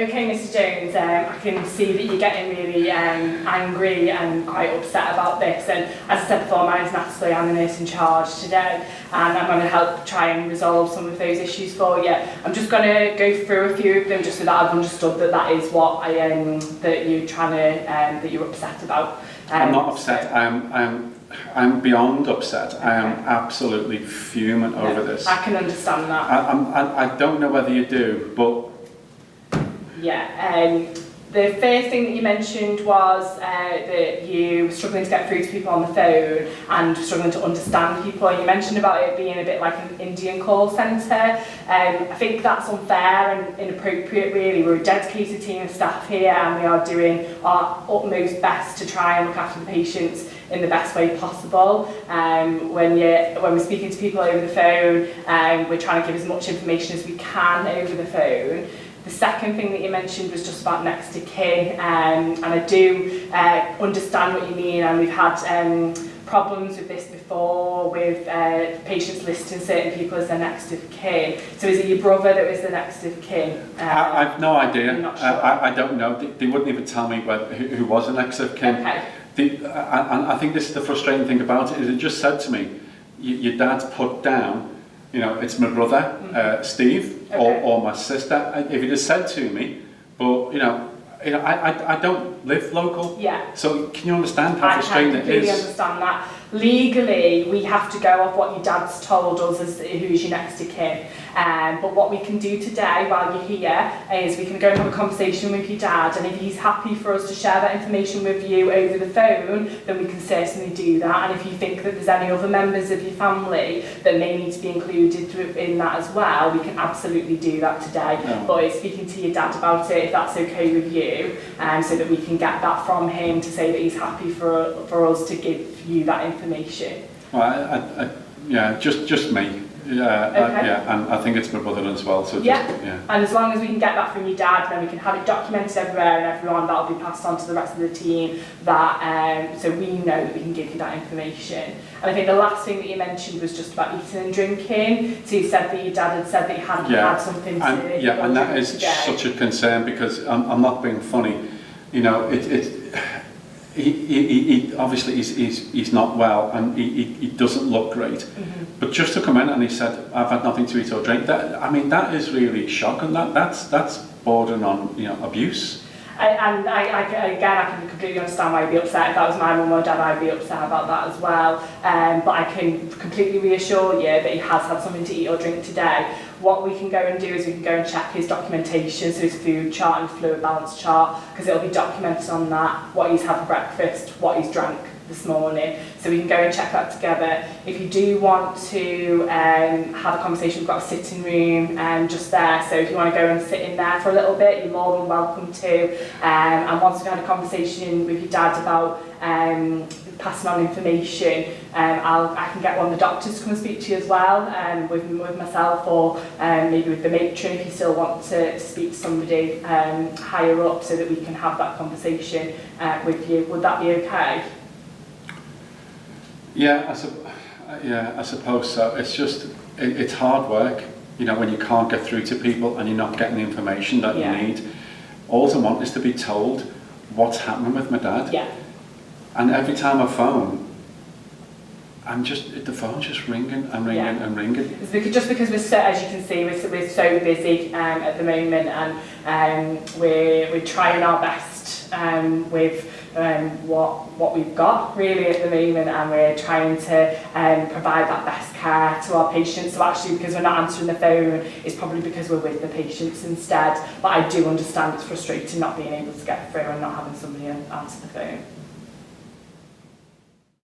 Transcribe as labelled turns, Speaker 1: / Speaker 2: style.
Speaker 1: Okay, Mr. Jones, I can see that you're getting really angry and quite upset about this, and as I said before, my name's Natalie, I'm the nurse in charge today, and I'm going to help try and resolve some of those issues for you. I'm just going to go through a few of them just so that I've understood that that is what that you're trying to, that you're upset about.
Speaker 2: I'm not upset, I'm beyond upset. Okay. I am absolutely fuming over this.
Speaker 1: I can understand that.
Speaker 2: I don't know whether you do, but
Speaker 1: yeah, the first thing that you mentioned was that you were struggling to get through to people on the phone and struggling to understand people, and you mentioned about it being a bit like an Indian call centre. I think that's unfair and inappropriate really. We're a dedicated team of staff here and we are doing our utmost best to try and look after the patients in the best way possible. When we're speaking to people over the phone, we're trying to give as much information as we can over the phone. The second thing that you mentioned was just about next of kin, and I do understand what you mean, and we've had problems with this before with patients listing certain people as their next of kin. So is it your brother that was the next of kin?
Speaker 2: I've no idea.
Speaker 1: I'm not sure.
Speaker 2: I don't know. They wouldn't even tell me who was the next of kin.
Speaker 1: Okay.
Speaker 2: I think this is the frustrating thing about it, is it just said to me, your dad's put down, you know, it's my brother, Steve, okay, or my sister. If it had said to me, but you know, I don't live local. Yeah. So can you understand how frustrating it is?
Speaker 1: I completely understand that. Legally, we have to go off what your dad's told us as who's your next of kin. But what we can do today while you're here is we can go and have a conversation with your dad, and if he's happy for us to share that information with you over the phone, then we can certainly do that. And if you think that there's any other members of your family that may need to be included in that as well, we can absolutely do that today. No. But it's speaking to your dad about it, if that's okay with you, so that we can get that from him to say that he's happy for us to give you that information.
Speaker 2: Well, yeah, just me. Yeah, okay. Yeah, and I think it's my brother as well. So
Speaker 1: yeah. And as long as we can get that from your dad, then we can have it documented everywhere and everyone. That'll be passed on to the rest of the team. That so we know that we can give you that information. And I think the last thing that you mentioned was just about eating and drinking. So you said that your dad had said that you hadn't had something to.
Speaker 2: Yeah, and that is such a concern, because I'm not being funny. You know, he obviously he's not well and he doesn't look great. Mm-hmm. But just to come in and he said, I've had nothing to eat or drink, that is really shocking. That's bordering on, you know, abuse.
Speaker 1: And I can completely understand why you'd be upset. If that was my mum or dad, I'd be upset about that as well. But I can completely reassure you that he has had something to eat or drink today. What we can go and do is we can go and check his documentation, so his food chart and fluid balance chart, because it'll be documented on that, what he's had for breakfast, what he's drank this morning, so we can go and check that together. If you do want to have a conversation, we've got a sitting room just there, so if you want to go and sit in there for a little bit, you're more than welcome to. And once we've had a conversation with your dad about passing on information, I can get one of the doctors to come and speak to you as well, with myself, or maybe with the matron if you still want to speak to somebody higher up, so that we can have that conversation with you. Would that be okay?
Speaker 2: Yeah, I suppose so. It's just, it's hard work, you know, when you can't get through to people and you're not getting the information that you need. All I want is to be told what's happening with my dad. Yeah. And every time I phone, the phone's just ringing and ringing and ringing.
Speaker 1: It's just because we're so, as you can see, we're so busy at the moment, and we're trying our best with what we've got really at the moment, and we're trying to provide that best care to our patients. So actually, because we're not answering the phone, it's probably because we're with the patients instead. But I do understand it's frustrating not being able to get through and not having somebody answer the phone.